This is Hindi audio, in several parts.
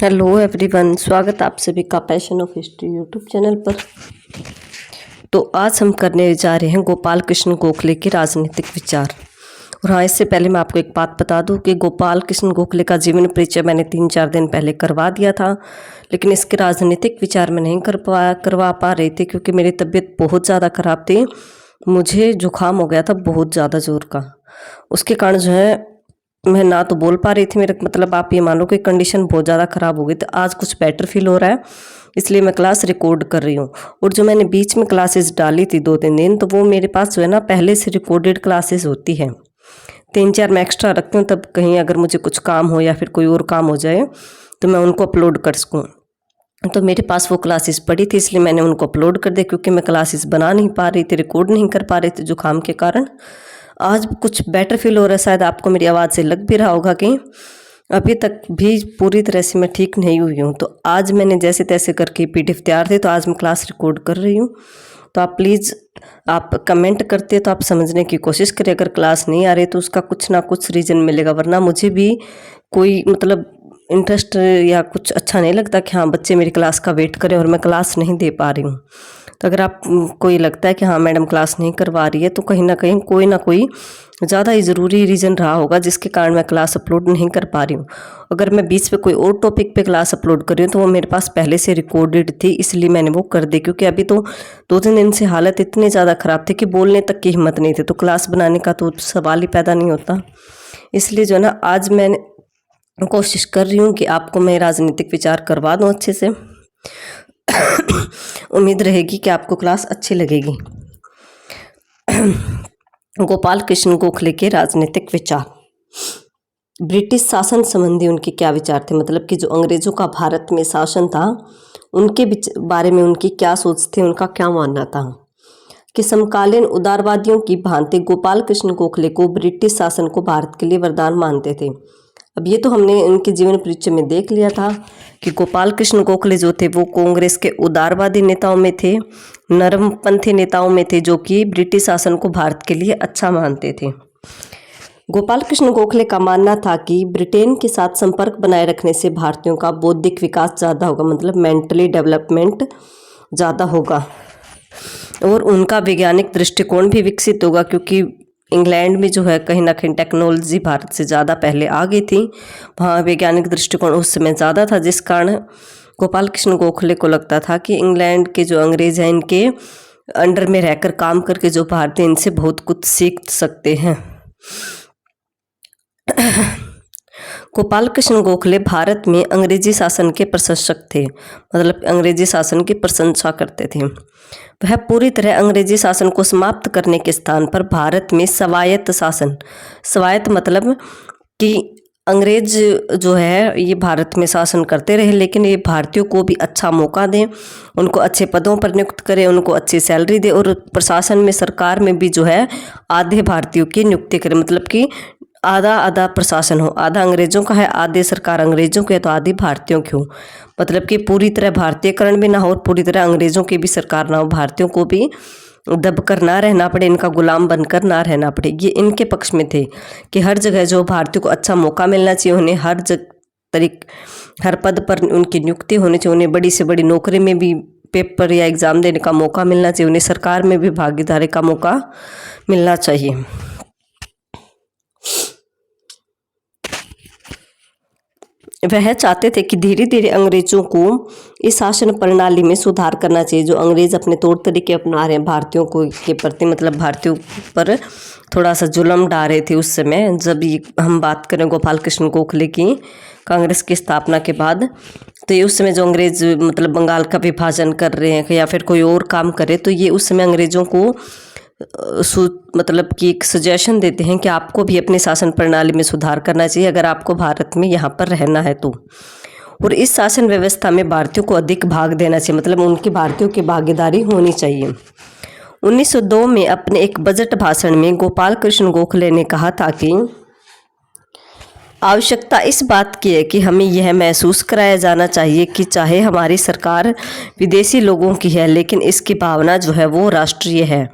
हेलो एवरीवन, स्वागत आप सभी का passion of history YouTube channel पर। तो आज हम करने जा रहे हैं गोपाल कृष्ण गोखले के राजनीतिक विचार। और हाँ, इससे पहले मैं आपको एक बात बता दूं कि गोपाल कृष्ण गोखले का जीवन परिचय मैंने 3-4 दिन पहले करवा दिया था, लेकिन इसके राजनीतिक विचार में नहीं करवा पा रही थी क्योंकि मेरी तबीयत बहुत ज़्यादा ख़राब थी। मुझे जुकाम हो गया था बहुत ज़्यादा जोर का। उसके कारण जो है मैं ना तो बोल पा रही थी, मेरा मतलब आप ये मानो कि कंडीशन बहुत ज़्यादा ख़राब हो गई। तो आज कुछ बेटर फील हो रहा है, इसलिए मैं क्लास रिकॉर्ड कर रही हूँ। और जो मैंने बीच में क्लासेस डाली थी 2-3 दिन, तो वो मेरे पास जो है ना पहले से रिकॉर्डेड क्लासेस होती हैं। 3-4 मैं एक्स्ट्रा रखती हूँ, तब कहीं अगर मुझे कुछ काम हो या फिर कोई और काम हो जाए तो मैं उनको अपलोड कर सकूँ। तो मेरे पास वो क्लासेस पड़ी थी, इसलिए मैंने उनको अपलोड कर दिया क्योंकि मैं क्लासेस बना नहीं पा रही थी, रिकॉर्ड नहीं कर पा रही थी जुकाम के कारण। आज कुछ बेटर फील हो रहा है, शायद आपको मेरी आवाज़ से लग भी रहा होगा कि अभी तक भी पूरी तरह से मैं ठीक नहीं हुई हूँ। तो आज मैंने जैसे तैसे करके PDF तैयार थे, तो आज मैं क्लास रिकॉर्ड कर रही हूँ। तो आप प्लीज़ आप कमेंट करते तो आप समझने की कोशिश करें। अगर क्लास नहीं आ रही तो उसका कुछ ना कुछ रीज़न मिलेगा, वरना मुझे भी कोई मतलब इंटरेस्ट या कुछ अच्छा नहीं लगता कि हाँ बच्चे मेरी क्लास का वेट करें और मैं क्लास नहीं दे पा रही हूँ। तो अगर आप कोई लगता है कि हाँ मैडम क्लास नहीं करवा रही है, तो कहीं ना कोई ज़्यादा ही ज़रूरी रीज़न रहा होगा जिसके कारण मैं क्लास अपलोड नहीं कर पा रही हूँ। अगर मैं बीच पे कोई और टॉपिक पे क्लास अपलोड कर रही हूँ तो वो मेरे पास पहले से रिकॉर्डेड थी, इसलिए मैंने वो कर दी। क्योंकि अभी तो 2-3 दिन से हालत इतनी ज़्यादा ख़राब थी कि बोलने तक की हिम्मत नहीं थी, तो क्लास बनाने का तो सवाल ही पैदा नहीं होता। इसलिए जो है ना आज मैं कोशिश कर रही हूँ कि आपको मैं राजनीतिक विचार करवा दूँ अच्छे से। उम्मीद रहेगी कि आपको क्लास अच्छी लगेगी। गोपाल कृष्ण गोखले के राजनीतिक विचार। ब्रिटिश शासन संबंधी उनके क्या विचार थे, मतलब कि जो अंग्रेजों का भारत में शासन था उनके बारे में उनकी क्या सोच थी, उनका क्या मानना था। कि समकालीन उदारवादियों की भांति गोपाल कृष्ण गोखले को ब्रिटिश शासन को भारत के लिए वरदान मानते थे। अब ये तो हमने उनके जीवन परिचय में देख लिया था कि गोपाल कृष्ण गोखले जो थे वो कांग्रेस के उदारवादी नेताओं में थे, नरमपंथी नेताओं में थे, जो कि ब्रिटिश शासन को भारत के लिए अच्छा मानते थे। गोपाल कृष्ण गोखले का मानना था कि ब्रिटेन के साथ संपर्क बनाए रखने से भारतीयों का बौद्धिक विकास ज़्यादा होगा, मतलब मेंटली डेवलपमेंट ज़्यादा होगा, और उनका वैज्ञानिक दृष्टिकोण भी विकसित होगा। क्योंकि इंग्लैंड में जो है कहीं ना कहीं टेक्नोलॉजी भारत से ज़्यादा पहले आ गई थी, वहाँ वैज्ञानिक दृष्टिकोण उस समय ज़्यादा था, जिस कारण गोपाल कृष्ण गोखले को लगता था कि इंग्लैंड के जो अंग्रेज हैं इनके अंडर में रहकर काम करके जो भारतीय इनसे बहुत कुछ सीख सकते हैं। गोपाल कृष्ण गोखले भारत में अंग्रेजी शासन के प्रशंसक थे, मतलब अंग्रेजी शासन की प्रशंसा करते थे। वह पूरी तरह अंग्रेजी शासन को समाप्त करने के स्थान पर भारत में स्वायत्त शासन, स्वायत्त मतलब कि अंग्रेज जो है ये भारत में शासन करते रहे, लेकिन ये भारतीयों को भी अच्छा मौका दें, उनको अच्छे पदों पर नियुक्त करें, उनको अच्छी सैलरी दे, और प्रशासन में सरकार में भी जो है आधे भारतीयों की नियुक्ति करें, मतलब कि आधा आधा प्रशासन हो, आधा अंग्रेजों का है, आधे सरकार अंग्रेजों की है, तो आधी भारतीयों की हो। मतलब कि पूरी तरह भारतीयकरण भी ना हो और पूरी तरह अंग्रेजों की भी सरकार ना हो, भारतीयों को भी दबकर ना रहना पड़े, इनका गुलाम बनकर ना रहना पड़े। ये इनके पक्ष में थे कि हर जगह जो भारतीयों को अच्छा मौका मिलना चाहिए, उन्हें हर पद पर उनकी नियुक्ति होनी चाहिए, उन्हें बड़ी से बड़ी नौकरी में भी पेपर या एग्ज़ाम देने का मौका मिलना चाहिए, उन्हें सरकार में भी भागीदारी का मौका मिलना चाहिए। वह चाहते थे कि धीरे धीरे अंग्रेजों को इस शासन प्रणाली में सुधार करना चाहिए। जो अंग्रेज अपने तौर तरीके अपना रहे हैं भारतीयों को के प्रति, मतलब भारतीयों पर थोड़ा सा जुल्म डाल रहे थे उस समय, जब ये हम बात करें गोपाल कृष्ण गोखले की कांग्रेस की स्थापना के बाद, तो ये उस समय जो अंग्रेज मतलब बंगाल का विभाजन कर रहे हैं या फिर कोई और काम करे, तो ये उस समय अंग्रेजों को मतलब कि एक सजेशन देते हैं कि आपको भी अपनी शासन प्रणाली में सुधार करना चाहिए अगर आपको भारत में यहाँ पर रहना है तो। और इस शासन व्यवस्था में भारतीयों को अधिक भाग देना चाहिए, मतलब उनकी भारतीयों की भागीदारी होनी चाहिए। 1902 में अपने एक बजट भाषण में गोपाल कृष्ण गोखले ने कहा था कि आवश्यकता इस बात की है कि हमें यह महसूस कराया जाना चाहिए कि चाहे हमारी सरकार विदेशी लोगों की है, लेकिन इसकी भावना जो है वो राष्ट्रीय है।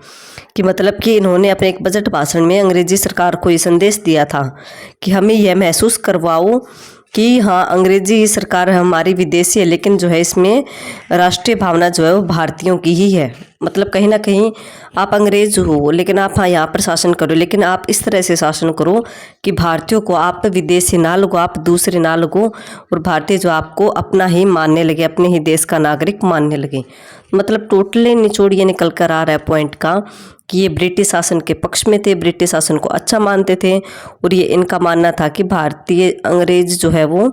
कि मतलब कि इन्होंने अपने एक बजट भाषण में अंग्रेजी सरकार को ये संदेश दिया था कि हमें यह महसूस करवाओ कि हाँ अंग्रेजी सरकार हमारी विदेशी है, लेकिन जो है इसमें राष्ट्रीय भावना जो है वो भारतीयों की ही है। मतलब कहीं ना कहीं आप अंग्रेज हो लेकिन आप हाँ यहाँ पर शासन करो, लेकिन आप इस तरह से शासन करो कि भारतीयों को आप विदेशी ना लगो, आप दूसरे ना लगो, और भारतीय जो आपको अपना ही मानने लगे, अपने ही देश का नागरिक मानने लगे। मतलब टोटली निचोड़ ये निकल कर आ रहा है पॉइंट का कि ये ब्रिटिश शासन के पक्ष में थे, ब्रिटिश शासन को अच्छा मानते थे, और ये इनका मानना था कि भारतीय अंग्रेज जो है वो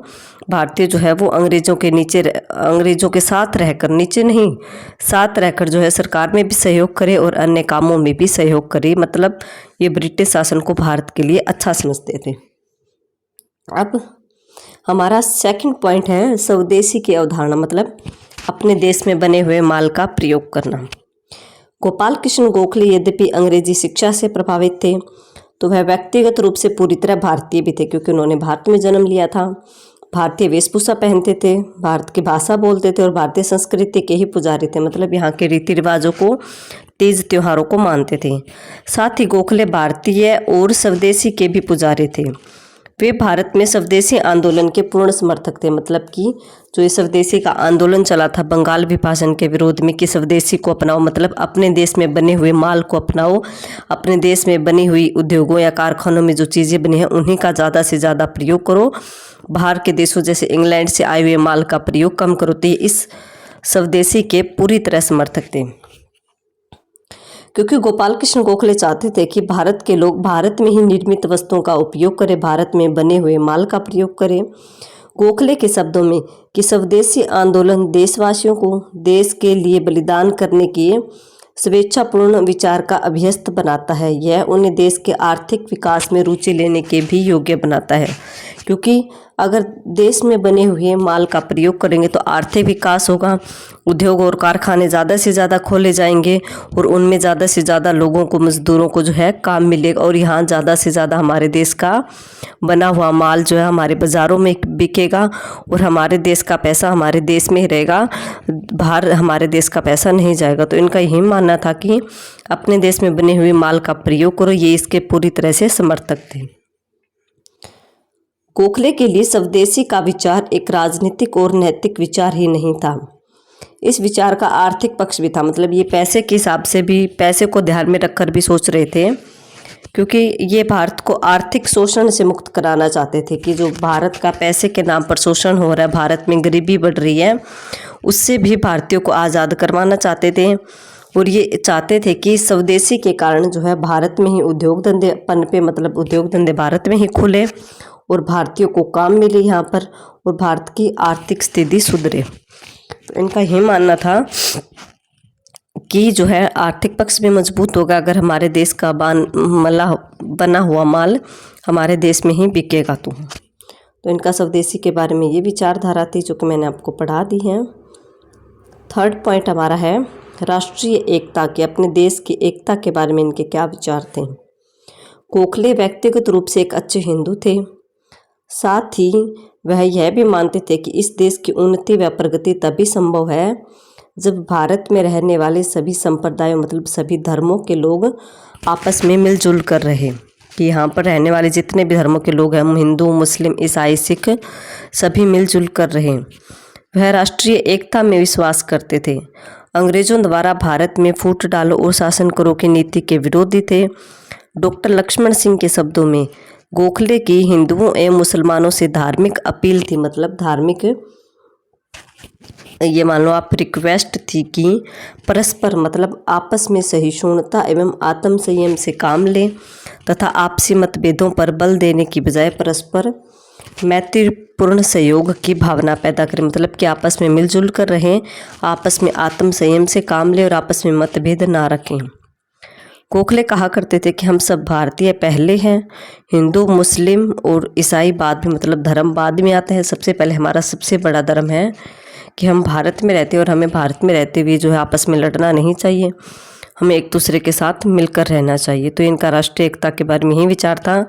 भारतीय जो है वो अंग्रेज़ों के नीचे अंग्रेज़ों के साथ रहकर, नीचे नहीं साथ रहकर जो है सरकार में भी सहयोग करे और अन्य कामों में भी सहयोग करे। मतलब ये ब्रिटिश शासन को भारत के लिए अच्छा समझते थे। अब हमारा सेकंड पॉइंट है स्वदेशी की अवधारणा, मतलब अपने देश में बने हुए माल का प्रयोग करना। गोपाल कृष्ण गोखले यद्यपि अंग्रेजी शिक्षा से प्रभावित थे, तो वह व्यक्तिगत रूप से पूरी तरह भारतीय भी थे, क्योंकि उन्होंने भारत में जन्म लिया था। भारतीय वेशभूषा पहनते थे, भारत की भाषा बोलते थे और भारतीय संस्कृति के ही पुजारी थे। मतलब यहाँ के रीति रिवाजों को, तीज त्योहारों को मानते थे। साथ ही गोखले भारतीय और स्वदेशी के भी पुजारी थे। वे भारत में स्वदेशी आंदोलन के पूर्ण समर्थक थे। मतलब कि जो ये स्वदेशी का आंदोलन चला था बंगाल विभाजन के विरोध में कि स्वदेशी को अपनाओ, मतलब अपने देश में बने हुए माल को अपनाओ, अपने देश में बनी हुई उद्योगों या कारखानों में जो चीज़ें बनी हैं उन्हीं का ज़्यादा से ज़्यादा प्रयोग करो, बाहर के देशों जैसे इंग्लैंड से आए हुए माल का प्रयोग कम करो। तो इस स्वदेशी के पूरी तरह समर्थक थे, क्योंकि गोपाल कृष्ण गोखले चाहते थे कि भारत के लोग भारत में ही निर्मित वस्तुओं का उपयोग करें, भारत में बने हुए माल का प्रयोग करें। गोखले के शब्दों में कि स्वदेशी आंदोलन देशवासियों को देश के लिए बलिदान करने के स्वेच्छापूर्ण विचार का अभ्यस्त बनाता है। यह उन्हें देश के आर्थिक विकास में रुचि लेने के भी योग्य बनाता है, क्योंकि अगर देश में बने हुए माल का प्रयोग करेंगे तो आर्थिक विकास होगा, उद्योग और कारखाने ज़्यादा से ज़्यादा खोले जाएंगे और उनमें ज़्यादा से ज़्यादा लोगों को, मजदूरों को जो है काम मिलेगा, और यहाँ ज़्यादा से ज़्यादा हमारे देश का बना हुआ माल जो है हमारे बाज़ारों में बिकेगा और हमारे देश का पैसा हमारे देश में ही रहेगा, बाहर हमारे देश का पैसा नहीं जाएगा। तो इनका यही मानना था कि अपने देश में बने हुए माल का प्रयोग करो, ये इसके पूरी तरह से समर्थक थे। गोखले के लिए स्वदेशी का विचार एक राजनीतिक और नैतिक विचार ही नहीं था, इस विचार का आर्थिक पक्ष भी था। मतलब ये पैसे के हिसाब से भी, पैसे को ध्यान में रखकर भी सोच रहे थे, क्योंकि ये भारत को आर्थिक शोषण से मुक्त कराना चाहते थे कि जो भारत का पैसे के नाम पर शोषण हो रहा है, भारत में गरीबी बढ़ रही है, उससे भी भारतीयों को आज़ाद करवाना चाहते थे। और ये चाहते थे कि स्वदेशी के कारण जो है भारत में ही उद्योग धंधे पनपे, मतलब उद्योग धंधे भारत में ही खुले और भारतीयों को काम मिले यहाँ पर, और भारत की आर्थिक स्थिति सुधरे। तो इनका यही मानना था कि जो है आर्थिक पक्ष भी मजबूत होगा अगर हमारे देश का बना हुआ माल हमारे देश में ही बिकेगा। तो इनका स्वदेशी के बारे में ये विचारधारा थी जो कि मैंने आपको पढ़ा दी है। थर्ड पॉइंट हमारा है राष्ट्रीय एकता के, अपने देश की एकता के बारे में इनके क्या विचार थे। गोखले व्यक्तिगत रूप से एक अच्छे हिंदू थे, साथ ही वह यह भी मानते थे कि इस देश की उन्नति व प्रगति तभी संभव है जब भारत में रहने वाले सभी संप्रदायों, मतलब सभी धर्मों के लोग आपस में मिलजुल कर रहे, कि यहाँ पर रहने वाले जितने भी धर्मों के लोग हैं, हिंदू, मुस्लिम, ईसाई, सिख, सभी मिलजुल कर रहे। वह राष्ट्रीय एकता में विश्वास करते थे। अंग्रेजों द्वारा भारत में फूट डालो और शासन करो की नीति के विरोधी थे। डॉक्टर लक्ष्मण सिंह के शब्दों में गोखले की हिंदुओं एवं मुसलमानों से धार्मिक अपील थी, मतलब धार्मिक ये मान लो आप रिक्वेस्ट थी कि परस्पर, मतलब आपस में सहिष्णुता एवं आत्म संयम से काम लें तथा आपसी मतभेदों पर बल देने की बजाय परस्पर मैत्रीपूर्ण सहयोग की भावना पैदा करें। मतलब कि आपस में मिलजुल कर रहें, आपस में आत्म संयम से काम लें और आपस में मतभेद ना रखें। गोखले कहा करते थे कि हम सब भारतीय पहले हैं, हिंदू, मुस्लिम और ईसाई बाद में, मतलब धर्म बाद में आता है। सबसे पहले हमारा सबसे बड़ा धर्म है कि हम भारत में रहते हैं और हमें भारत में रहते हुए जो है आपस में लड़ना नहीं चाहिए, हमें एक दूसरे के साथ मिलकर रहना चाहिए। तो इनका राष्ट्रीय एकता के बारे में यही विचार था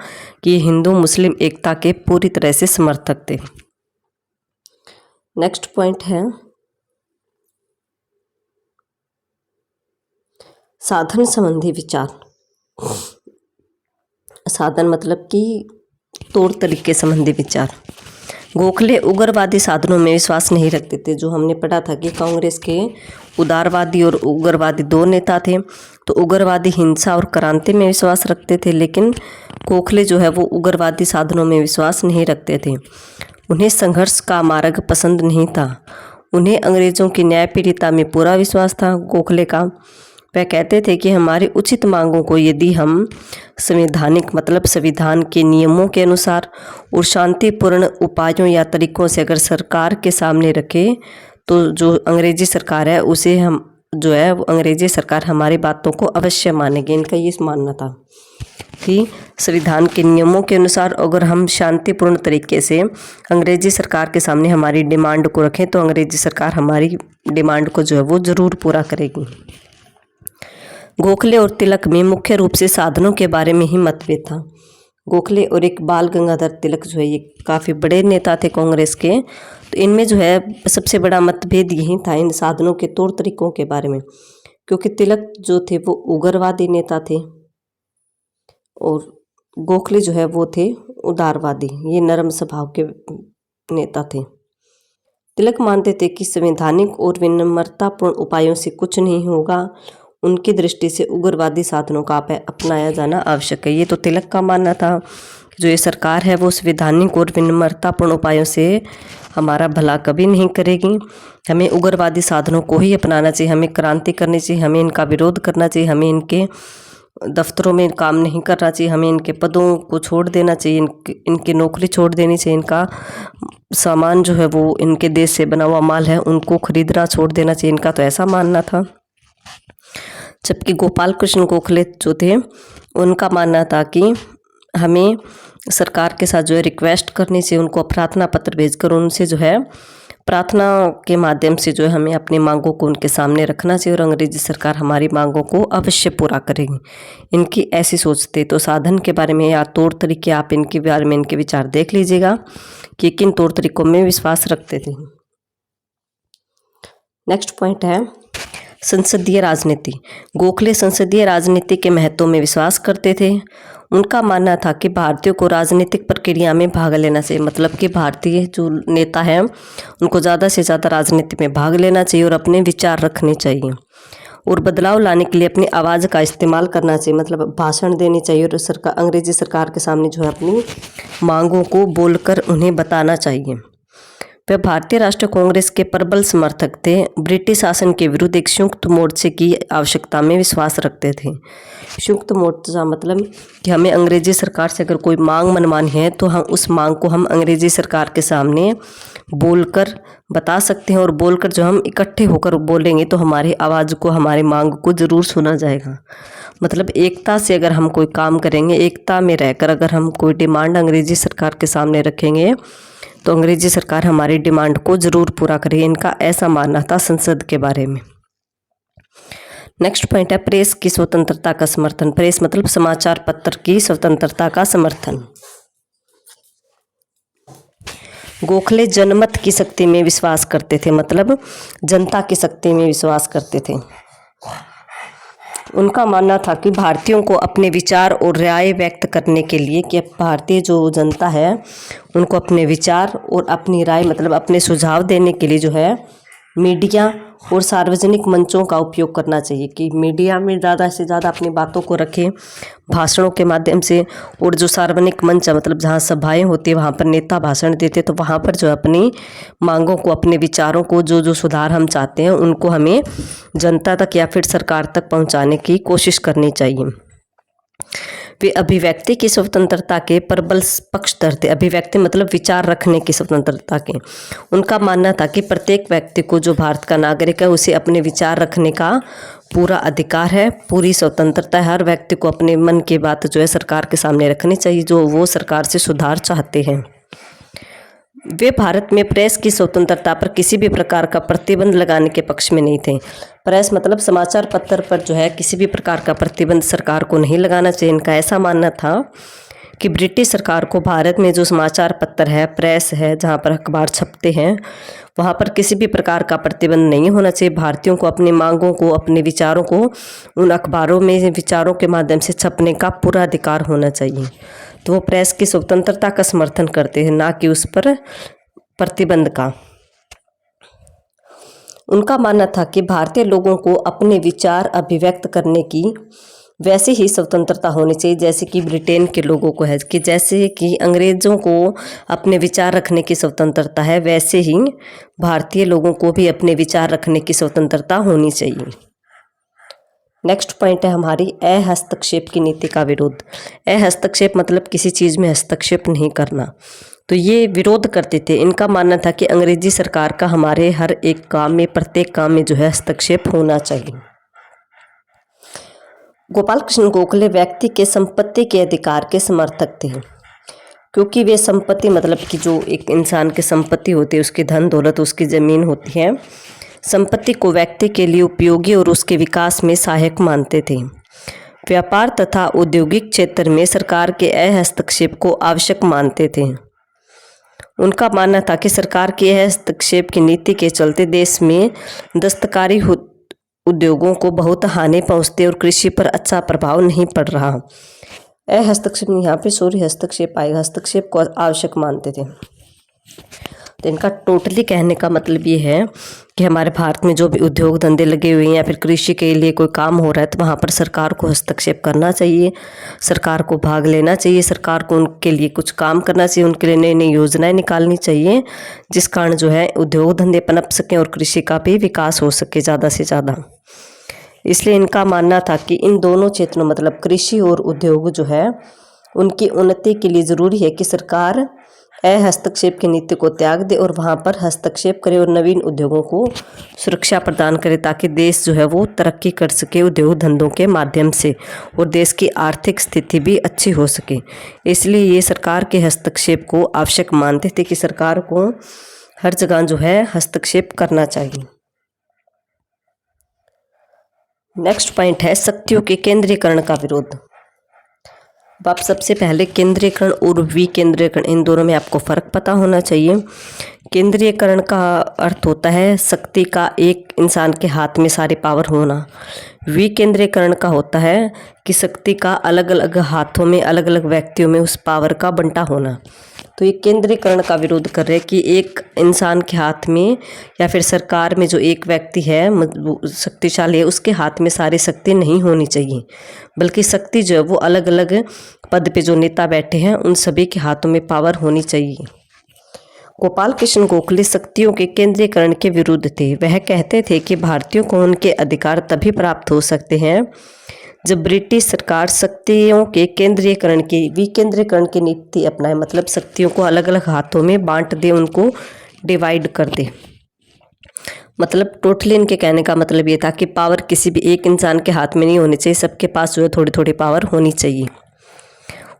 कि ये हिंदू मुस्लिम एकता के पूरी तरह से समर्थक थे। नेक्स्ट पॉइंट है साधन संबंधी विचार। साधन मतलब कि तौर तरीके संबंधी विचार। गोखले उग्रवादी साधनों में विश्वास नहीं रखते थे। जो हमने पढ़ा था कि कांग्रेस के उदारवादी और उग्रवादी दो नेता थे। तो उग्रवादी हिंसा और क्रांति में विश्वास रखते थे, लेकिन गोखले जो है वो उग्रवादी साधनों में विश्वास नहीं रखते थे। उन्हें संघर्ष का मार्ग पसंद नहीं था। उन्हें अंग्रेज़ों की न्यायप्रियता में पूरा विश्वास था। गोखले का वह कहते थे कि हमारी उचित मांगों को यदि हम संवैधानिक मतलब संविधान के नियमों के अनुसार और शांतिपूर्ण उपायों या तरीकों से अगर सरकार के सामने रखें तो जो अंग्रेजी सरकार है उसे हम जो है वो अंग्रेजी सरकार हमारी बातों को अवश्य मानेगी। इनका ये मानना था कि संविधान के नियमों के अनुसार अगर हम शांतिपूर्ण तरीके से अंग्रेजी सरकार के सामने हमारी डिमांड को रखें तो अंग्रेजी सरकार हमारी डिमांड को जो है वो ज़रूर पूरा करेगी। गोखले और तिलक में मुख्य रूप से साधनों के बारे में ही मतभेद था। गोखले और एक बाल गंगाधर तिलक जो है ये काफ़ी बड़े नेता थे कांग्रेस के। तो इनमें जो है सबसे बड़ा मतभेद यही था इन साधनों के तौर तरीकों के बारे में, क्योंकि तिलक जो थे वो उग्रवादी नेता थे और गोखले जो है वो थे उदारवादी, ये नरम स्वभाव के नेता थे। तिलक मानते थे कि संवैधानिक और विनम्रतापूर्ण उपायों से कुछ नहीं होगा। उनकी दृष्टि से उग्रवादी साधनों का अपनाया जाना आवश्यक है। ये तो तिलक का मानना था कि जो ये सरकार है वो संवैधानिक और विनम्रतापूर्ण उपायों से हमारा भला कभी नहीं करेगी। हमें उग्रवादी साधनों को ही अपनाना चाहिए, हमें क्रांति करनी चाहिए, हमें इनका विरोध करना चाहिए, हमें इनके दफ्तरों में काम नहीं करना चाहिए, हमें इनके पदों को छोड़ देना चाहिए, इनकी नौकरी छोड़ देनी चाहिए, इनका सामान जो है वो इनके देश से बना हुआ माल है उनको खरीदना छोड़ देना चाहिए। इनका तो ऐसा मानना था। जबकि गोपाल कृष्ण गोखले जो थे उनका मानना था कि हमें सरकार के साथ जो है रिक्वेस्ट करनी चाहिए, उनको प्रार्थना पत्र भेजकर उनसे जो है प्रार्थना के माध्यम से जो है हमें अपनी मांगों को उनके सामने रखना चाहिए और अंग्रेजी सरकार हमारी मांगों को अवश्य पूरा करेगी। इनकी ऐसी सोच थी। तो साधन के बारे में या तौर तरीके आप इनके बारे में इनके विचार देख लीजिएगा कि किन तौर तरीकों में विश्वास रखते थे। नेक्स्ट पॉइंट है संसदीय राजनीति। गोखले संसदीय राजनीति के महत्व में विश्वास करते थे। उनका मानना था कि भारतीयों को राजनीतिक प्रक्रिया में भाग लेना चाहिए, मतलब कि भारतीय जो नेता हैं उनको ज़्यादा से ज़्यादा राजनीति में भाग लेना चाहिए और अपने विचार रखने चाहिए और बदलाव लाने के लिए अपनी आवाज़ का इस्तेमाल करना चाहिए, मतलब भाषण देनी चाहिए और अंग्रेजी सरकार के सामने जो है अपनी मांगों को बोलकर उन्हें बताना चाहिए। वह भारतीय राष्ट्रीय कांग्रेस के प्रबल समर्थक थे। ब्रिटिश शासन के विरुद्ध एक संयुक्त मोर्चे की आवश्यकता में विश्वास रखते थे। संयुक्त मोर्चा मतलब कि हमें अंग्रेजी सरकार से अगर कोई मांग मनमानी है तो हम उस मांग को हम अंग्रेजी सरकार के सामने बोलकर बता सकते हैं और बोलकर जो हम इकट्ठे होकर बोलेंगे तो हमारी आवाज़ को हमारी मांग को ज़रूर सुना जाएगा। मतलब एकता से अगर हम कोई काम करेंगे, एकता में रहकर अगर हम कोई डिमांड अंग्रेजी सरकार के सामने रखेंगे तो अंग्रेजी सरकार हमारी डिमांड को ज़रूर पूरा करेगी। इनका ऐसा मानना था संसद के बारे में। नेक्स्ट पॉइंट है प्रेस की स्वतंत्रता का समर्थन। प्रेस मतलब समाचार पत्र की स्वतंत्रता का समर्थन। गोखले जनमत की शक्ति में विश्वास करते थे, मतलब जनता की शक्ति में विश्वास करते थे। उनका मानना था कि भारतीयों को अपने विचार और राय व्यक्त करने के लिए कि भारतीय जो जनता है उनको अपने विचार और अपनी राय मतलब अपने सुझाव देने के लिए जो है मीडिया और सार्वजनिक मंचों का उपयोग करना चाहिए, कि मीडिया में ज़्यादा से ज़्यादा अपनी बातों को रखें भाषणों के माध्यम से, और जो सार्वजनिक मंच है मतलब जहाँ सभाएं होती है वहाँ पर नेता भाषण देते तो वहाँ पर जो अपनी मांगों को अपने विचारों को जो सुधार हम चाहते हैं उनको हमें जनता तक या फिर सरकार तक पहुँचाने की कोशिश करनी चाहिए। वे अभिव्यक्ति की स्वतंत्रता के प्रबल पक्षधर थे। अभिव्यक्ति मतलब विचार रखने की स्वतंत्रता के। उनका मानना था कि प्रत्येक व्यक्ति को जो भारत का नागरिक है उसे अपने विचार रखने का पूरा अधिकार है, पूरी स्वतंत्रता है। हर व्यक्ति को अपने मन की बात जो है सरकार के सामने रखनी चाहिए जो वो सरकार से सुधार चाहते हैं। वे भारत में प्रेस की स्वतंत्रता पर किसी भी प्रकार का प्रतिबंध लगाने के पक्ष में नहीं थे। प्रेस मतलब समाचार पत्र पर जो है किसी भी प्रकार का प्रतिबंध सरकार को नहीं लगाना चाहिए। इनका ऐसा मानना था कि ब्रिटिश सरकार को भारत में जो समाचार पत्र है, प्रेस है, जहाँ पर अखबार छपते हैं वहाँ पर किसी भी प्रकार का प्रतिबंध नहीं होना चाहिए। भारतीयों को अपनी मांगों को, अपने विचारों को उन अखबारों में विचारों के माध्यम से छपने का पूरा अधिकार होना चाहिए। तो वो प्रेस की स्वतंत्रता का समर्थन करते हैं, ना कि उस पर प्रतिबंध का। उनका मानना था कि भारतीय लोगों को अपने विचार अभिव्यक्त करने की वैसे ही स्वतंत्रता होनी चाहिए जैसे कि ब्रिटेन के लोगों को है, कि जैसे कि अंग्रेज़ों को अपने विचार रखने की स्वतंत्रता है, वैसे ही भारतीय लोगों को भी अपने विचार रखने की स्वतंत्रता होनी चाहिए। नेक्स्ट पॉइंट है हमारी हस्तक्षेप की नीति का विरोध। हस्तक्षेप मतलब किसी चीज़ में हस्तक्षेप नहीं करना, तो ये विरोध करते थे। इनका मानना था कि अंग्रेजी सरकार का हमारे हर एक काम में, प्रत्येक काम में जो है हस्तक्षेप होना चाहिए। गोपाल कृष्ण गोखले व्यक्ति के संपत्ति के अधिकार के समर्थक थे, क्योंकि वे संपत्ति मतलब कि जो एक इंसान की संपत्ति होती है, उसकी धन दौलत, उसकी ज़मीन होती है, संपत्ति को व्यक्ति के लिए उपयोगी और उसके विकास में सहायक मानते थे। व्यापार तथा औद्योगिक क्षेत्र में सरकार के हस्तक्षेप को आवश्यक मानते थे। उनका मानना था कि सरकार के हस्तक्षेप की नीति के चलते देश में दस्तकारी उद्योगों को बहुत हानि पहुंचती और कृषि पर अच्छा प्रभाव नहीं पड़ रहा। हस्तक्षेप यहाँ पे हस्तक्षेप आएगा, हस्तक्षेप को आवश्यक मानते थे। तो इनका टोटली कहने का मतलब ये है कि हमारे भारत में जो भी उद्योग धंधे लगे हुए हैं या फिर कृषि के लिए कोई काम हो रहा है तो वहाँ पर सरकार को हस्तक्षेप करना चाहिए, सरकार को भाग लेना चाहिए, सरकार को उनके लिए कुछ काम करना चाहिए, उनके लिए नई नई योजनाएं निकालनी चाहिए, जिस कारण जो है उद्योग धंधे पनप सकें और कृषि का भी विकास हो सके ज़्यादा से ज़्यादा। इसलिए इनका मानना था कि इन दोनों क्षेत्रों मतलब कृषि और उद्योग जो है उनकी उन्नति के लिए ज़रूरी है कि सरकार हस्तक्षेप की नीति को त्याग दे और वहाँ पर हस्तक्षेप करे और नवीन उद्योगों को सुरक्षा प्रदान करे, ताकि देश जो है वो तरक्की कर सके उद्योग धंधों के माध्यम से और देश की आर्थिक स्थिति भी अच्छी हो सके। इसलिए ये सरकार के हस्तक्षेप को आवश्यक मानते थे कि सरकार को हर जगह जो है हस्तक्षेप करना चाहिए। नेक्स्ट पॉइंट है शक्तियों के केंद्रीकरण का विरोध। अब सबसे पहले केंद्रीकरण और विकेंद्रीकरण, इन दोनों में आपको फ़र्क पता होना चाहिए। केंद्रीयकरण का अर्थ होता है शक्ति का एक इंसान के हाथ में सारी पावर होना। विकेंद्रीकरण का होता है कि शक्ति का अलग अलग हाथों में, अलग अलग व्यक्तियों में उस पावर का बंटा होना। तो ये केंद्रीकरण का विरोध कर रहे हैं कि एक इंसान के हाथ में या फिर सरकार में जो एक व्यक्ति है शक्तिशाली है, उसके हाथ में सारी शक्ति नहीं होनी चाहिए, बल्कि शक्ति जो है वो अलग अलग पद पे जो नेता बैठे हैं उन सभी के हाथों में पावर होनी चाहिए। गोपाल कृष्ण गोखले शक्तियों के केंद्रीकरण के विरुद्ध थे। वह कहते थे कि भारतीयों को उनके अधिकार तभी प्राप्त हो सकते हैं जब ब्रिटिश सरकार शक्तियों के केंद्रीयकरण की विकेंद्रीकरण की नीति अपनाए, मतलब शक्तियों को अलग अलग हाथों में बांट दे, उनको डिवाइड कर दे। मतलब टोटली इनके कहने का मतलब ये था कि पावर किसी भी एक इंसान के हाथ में नहीं होनी चाहिए, सबके पास जो है थोड़ी थोड़ी पावर होनी चाहिए।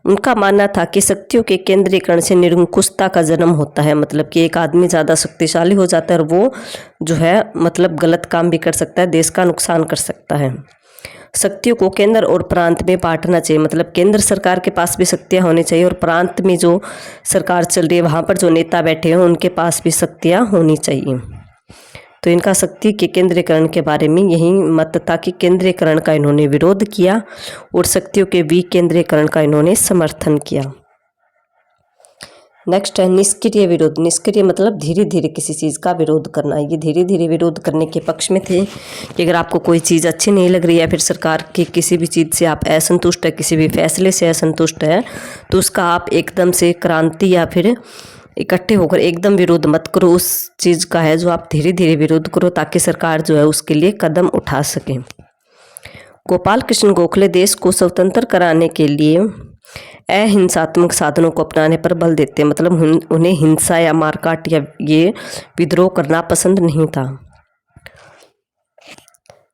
उनका मानना था कि शक्तियों के केंद्रीकरण से निरंकुशता का जन्म होता है, मतलब कि एक आदमी ज़्यादा शक्तिशाली हो जाता है और वो जो है मतलब गलत काम भी कर सकता है, देश का नुकसान कर सकता है। शक्तियों को केंद्र और प्रांत में बांटना चाहिए, मतलब केंद्र सरकार के पास भी शक्तियाँ होनी चाहिए और प्रांत में जो सरकार चल रही है वहाँ पर जो नेता बैठे हैं उनके पास भी शक्तियाँ होनी चाहिए। तो इनका शक्ति के केंद्रीकरण के बारे में यही मत था कि केंद्रीकरण का इन्होंने विरोध किया और शक्तियों के विकेंद्रीकरण का इन्होंने समर्थन किया। नेक्स्ट है निष्क्रिय विरोध। निष्क्रिय मतलब धीरे धीरे किसी चीज़ का विरोध करना। ये धीरे धीरे विरोध करने के पक्ष में थे कि अगर आपको कोई चीज़ अच्छी नहीं लग रही है या फिर सरकार की किसी भी चीज़ से आप असंतुष्ट है, किसी भी फैसले से असंतुष्ट है, तो उसका आप एकदम से क्रांति या फिर इकट्ठे होकर एकदम विरोध मत करो, उस चीज़ का है जो आप धीरे धीरे विरोध करो ताकि सरकार जो है उसके लिए कदम उठा सके। गोपाल कृष्ण गोखले देश को स्वतंत्र कराने के लिए अहिंसात्मक साधनों को अपनाने पर बल देते हैं, मतलब उन्हें हिंसा या मारकाट या ये विद्रोह करना पसंद नहीं था।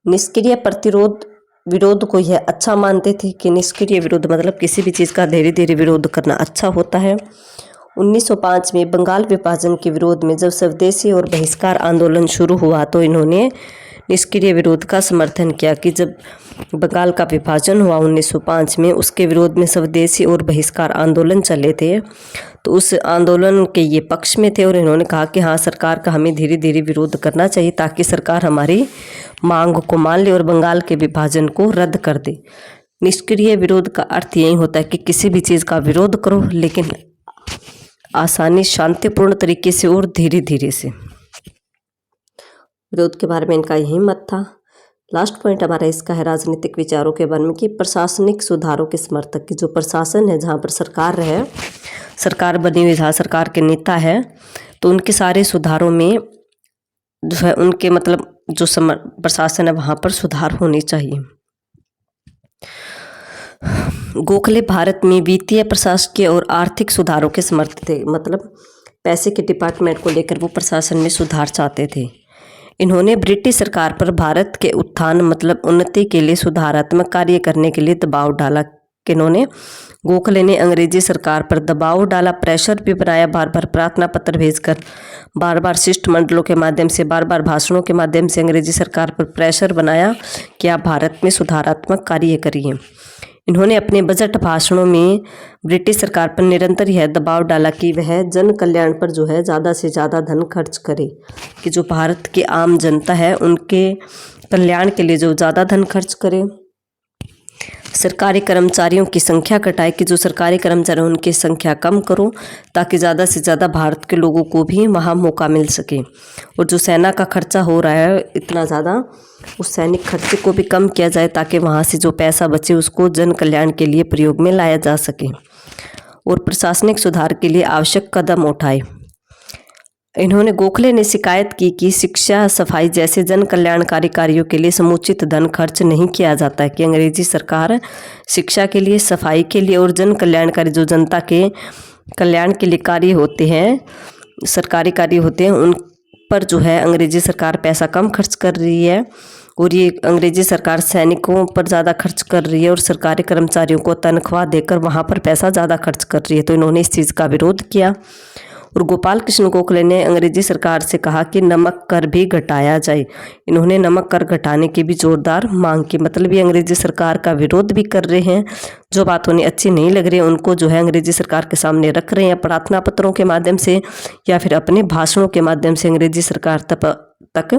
निष्क्रिय प्रतिरोध विरोध को यह अच्छा मानते थे कि निष्क्रिय विरोध मतलब किसी भी चीज़ का धीरे धीरे विरोध करना अच्छा होता है। 1905 में बंगाल विभाजन के विरोध में जब स्वदेशी और बहिष्कार आंदोलन शुरू हुआ तो इन्होंने निष्क्रिय विरोध का समर्थन किया कि जब बंगाल का विभाजन हुआ 1905 में, उसके विरोध में स्वदेशी और बहिष्कार आंदोलन चले थे, तो उस आंदोलन के ये पक्ष में थे और इन्होंने कहा कि हाँ सरकार का हमें धीरे धीरे विरोध करना चाहिए ताकि सरकार हमारी मांग को मान ले और बंगाल के विभाजन को रद्द कर दे। निष्क्रिय विरोध का अर्थ यही होता है कि किसी भी चीज़ का विरोध करो लेकिन आसानी, शांतिपूर्ण तरीके से और धीरे धीरे से। विरोध के बारे में इनका यही मत था। लास्ट पॉइंट हमारा इसका है राजनीतिक विचारों के बारे में कि प्रशासनिक सुधारों के समर्थक की जो प्रशासन है, जहाँ पर सरकार है, सरकार बनी हुई, जहाँ सरकार के नेता है, तो उनके सारे सुधारों में जो है उनके मतलब जो प्रशासन है वहाँ पर सुधार होने चाहिए। गोखले भारत में वित्तीय, प्रशासकीय और आर्थिक सुधारों के समर्थक थे, मतलब पैसे के डिपार्टमेंट को लेकर वो प्रशासन में सुधार चाहते थे। इन्होंने ब्रिटिश सरकार पर भारत के उत्थान मतलब उन्नति के लिए सुधारात्मक कार्य करने के लिए दबाव डाला। किन्होंने? गोखले ने अंग्रेजी सरकार पर दबाव डाला, प्रेशर भी बनाया, बार बार प्रार्थना पत्र भेजकर, बार बार शिष्टमंडलों के माध्यम से, बार बार भाषणों के माध्यम से अंग्रेजी सरकार पर प्रेशर बनाया कि आप भारत में सुधारात्मक कार्य करिए। इन्होंने अपने बजट भाषणों में ब्रिटिश सरकार पर निरंतर यह दबाव डाला कि वह जन कल्याण पर जो है ज़्यादा से ज़्यादा धन खर्च करे, कि जो भारत की आम जनता है उनके कल्याण के लिए जो ज़्यादा धन खर्च करे। सरकारी कर्मचारियों की संख्या घटाए, कि जो सरकारी कर्मचारी उनकी संख्या कम करो ताकि ज़्यादा से ज़्यादा भारत के लोगों को भी वहाँ मौका मिल सके। और जो सेना का खर्चा हो रहा है इतना ज़्यादा, उस सैनिक खर्चे को भी कम किया जाए ताकि वहाँ से जो पैसा बचे उसको जन कल्याण के लिए प्रयोग में लाया जा सके। और प्रशासनिक सुधार के लिए आवश्यक कदम उठाए। इन्होंने गोखले ने शिकायत की कि शिक्षा, सफाई जैसे जन कल्याणकारी कार्यों के लिए समुचित धन खर्च नहीं किया जाता है, कि अंग्रेजी सरकार शिक्षा के लिए, सफाई के लिए और जन कल्याणकारी जो जनता के कल्याण के लिए कार्य होते हैं, सरकारी कार्य होते हैं, उन पर जो है अंग्रेजी सरकार पैसा कम खर्च कर रही है। और ये अंग्रेजी सरकार सैनिकों पर ज़्यादा खर्च कर रही है और सरकारी कर्मचारियों को तनख्वाह देकर वहाँ पर पैसा ज़्यादा खर्च कर रही है। तो इन्होंने इस चीज़ का विरोध किया। और गोपाल कृष्ण गोखले ने अंग्रेजी सरकार से कहा कि नमक कर भी घटाया जाए। इन्होंने नमक कर घटाने की भी जोरदार मांग की, मतलब ये अंग्रेजी सरकार का विरोध भी कर रहे हैं। जो बात उन्हें अच्छी नहीं लग रही है उनको जो है अंग्रेजी सरकार के सामने रख रहे हैं, प्रार्थना पत्रों के माध्यम से या फिर अपने भाषणों के माध्यम से अंग्रेजी सरकार तक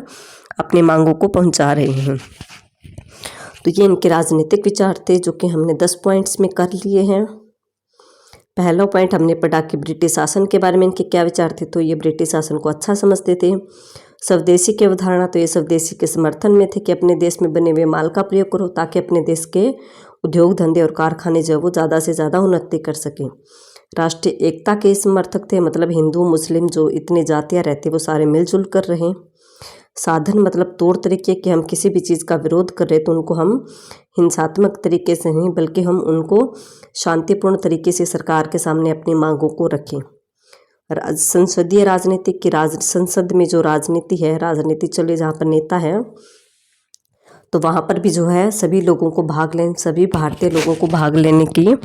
अपनी मांगों को पहुंचा रहे हैं। तो ये इनके राजनीतिक विचार थे जो कि हमने 10 पॉइंट्स में कर लिए हैं। पहला पॉइंट हमने पढ़ा कि ब्रिटिश शासन के बारे में इनके क्या विचार थे। तो ये ब्रिटिश शासन को अच्छा समझते थे। स्वदेशी की अवधारणा, तो ये स्वदेशी के समर्थन में थे कि अपने देश में बने हुए माल का प्रयोग करो ताकि अपने देश के उद्योग धंधे और कारखाने जो वो ज़्यादा से ज़्यादा उन्नति कर सकें। राष्ट्रीय एकता के समर्थक थे, मतलब हिंदू मुस्लिम जो इतनी जातियाँ रहती वो सारे मिलजुल कर रहें। साधन मतलब तौर तरीके कि हम किसी भी चीज़ का विरोध कर रहे तो उनको हम हिंसात्मक तरीके से नहीं बल्कि हम उनको शांतिपूर्ण तरीके से सरकार के सामने अपनी मांगों को रखें। संसदीय राजनीति की संसद में जो राजनीति है, राजनीति चले जहाँ पर नेता है तो वहाँ पर भी जो है सभी लोगों को भाग लें, सभी भारतीय लोगों को भाग लेने की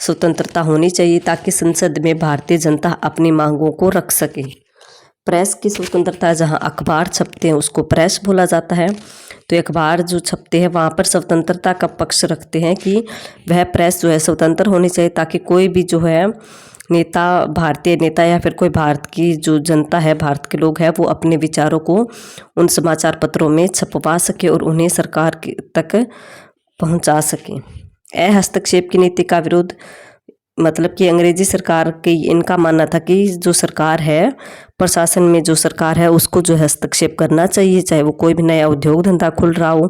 स्वतंत्रता होनी चाहिए ताकि संसद में भारतीय जनता अपनी मांगों को रख सके। प्रेस की स्वतंत्रता, जहाँ अखबार छपते हैं उसको प्रेस बोला जाता है। तो अखबार जो छपते हैं वहाँ पर स्वतंत्रता का पक्ष रखते हैं कि वह प्रेस जो है स्वतंत्र होनी चाहिए ताकि कोई भी जो है नेता, भारतीय नेता या फिर कोई भारत की जो जनता है, भारत के लोग हैं, वो अपने विचारों को उन समाचार पत्रों में छपवा सके और उन्हें सरकार तक पहुँचा सके। हस्तक्षेप की नीति का विरोध, मतलब कि अंग्रेजी सरकार की इनका मानना था कि जो सरकार है, प्रशासन में जो सरकार है उसको जो हस्तक्षेप करना चाहिए, चाहे वो कोई भी नया उद्योग धंधा खुल रहा हो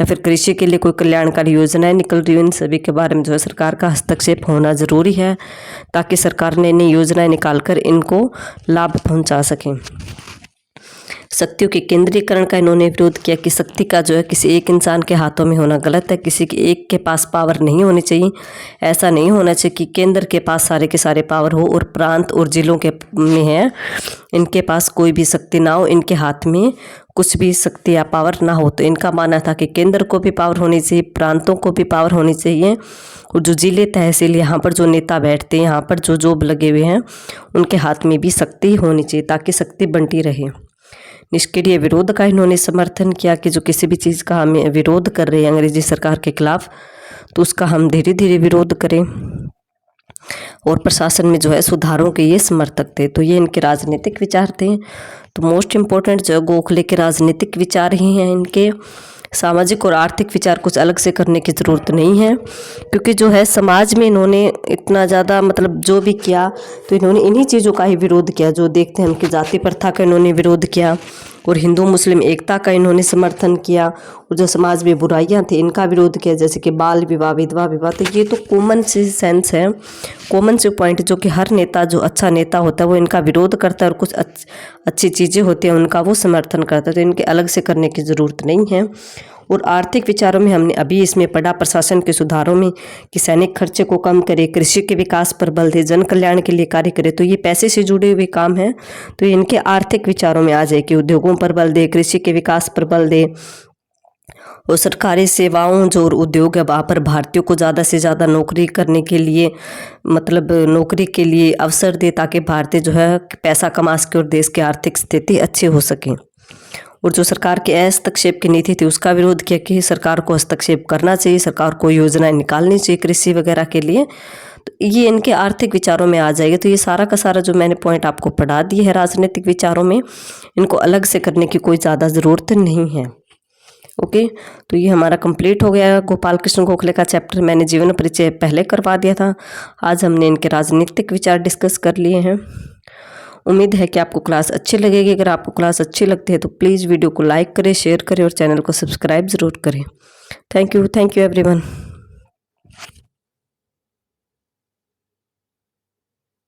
या फिर कृषि के लिए कोई कल्याणकारी योजनाएं निकल रही हो, इन सभी के बारे में जो है सरकार का हस्तक्षेप होना ज़रूरी है ताकि सरकार नई नई योजनाएं निकालकर इनको लाभ पहुंचा सकें। शक्तियों के केंद्रीकरण का इन्होंने विरोध किया कि शक्ति का जो है किसी एक इंसान के हाथों में होना गलत है, किसी के एक के पास पावर नहीं होनी चाहिए। ऐसा नहीं होना चाहिए कि केंद्र के पास सारे के सारे पावर हो और प्रांत और जिलों के में है इनके पास कोई भी शक्ति ना हो, इनके हाथ में कुछ भी शक्ति या पावर ना हो। तो इनका मानना था कि केंद्र को भी पावर होनी चाहिए, प्रांतों को भी पावर होनी चाहिए और जो जिले तहसील यहाँ पर जो नेता बैठते हैं, यहाँ पर जो जॉब लगे हुए हैं, उनके हाथ में भी शक्ति होनी चाहिए ताकि शक्ति बंटी रहे। निष्क्रिय विरोध का इन्होंने समर्थन किया कि जो किसी भी चीज़ का हम विरोध कर रहे हैं अंग्रेजी सरकार के खिलाफ तो उसका हम धीरे धीरे विरोध करें। और प्रशासन में जो है सुधारों के ये समर्थक थे। तो ये इनके राजनीतिक विचार थे। तो मोस्ट इम्पोर्टेंट जो गोखले के राजनीतिक विचार ही हैं इनके। सामाजिक और आर्थिक विचार कुछ अलग से करने की ज़रूरत नहीं है, क्योंकि जो है समाज में इन्होंने इतना ज़्यादा मतलब जो भी किया तो इन्होंने इन्हीं चीज़ों का ही विरोध किया। जो देखते हैं उनकी जाति प्रथा का इन्होंने विरोध किया और हिंदू मुस्लिम एकता का इन्होंने समर्थन किया, और जो समाज में बुराइयां थी इनका विरोध किया, जैसे कि बाल विवाह, विधवा विवाह। तो ये तो कॉमन सी सेंस है, कॉमन से पॉइंट जो कि हर नेता, जो अच्छा नेता होता है वो इनका विरोध करता है, और कुछ अच्छी चीज़ें होती हैं उनका वो समर्थन करता है। तो इनके अलग से करने की ज़रूरत नहीं है। और आर्थिक विचारों में हमने अभी इसमें पढ़ा प्रशासन के सुधारों में कि सैनिक खर्चे को कम करे, कृषि के विकास पर बल दे, जन कल्याण के लिए कार्य करे। तो ये पैसे से जुड़े हुए काम हैं, तो ये इनके आर्थिक विचारों में आ जाए कि उद्योगों पर बल दे, कृषि के विकास पर बल दे, और सरकारी सेवाओं जो उद्योग है वहाँ पर भारतीयों को ज़्यादा से ज़्यादा नौकरी करने के लिए मतलब नौकरी के लिए अवसर दे, ताकि भारतीय जो है पैसा कमा सके और देश की आर्थिक स्थिति अच्छी हो सके। और जो सरकार की हस्तक्षेप की नीति थी उसका विरोध किया कि सरकार को हस्तक्षेप करना चाहिए, सरकार को योजनाएं निकालनी चाहिए कृषि वगैरह के लिए। तो ये इनके आर्थिक विचारों में आ जाएगा। तो ये सारा का सारा जो मैंने पॉइंट आपको पढ़ा दिए है राजनीतिक विचारों में, इनको अलग से करने की कोई ज़्यादा ज़रूरत नहीं है। ओके, तो ये हमारा कंप्लीट हो गया गोपाल कृष्ण गोखले का चैप्टर। मैंने जीवन परिचय पहले करवा दिया था, आज हमने इनके राजनीतिक विचार डिस्कस कर लिए हैं। उम्मीद है कि आपको क्लास अच्छी लगेगी। अगर आपको क्लास अच्छी लगती है तो प्लीज़ वीडियो को लाइक करें, शेयर करें और चैनल को सब्सक्राइब ज़रूर करें। Thank you everyone.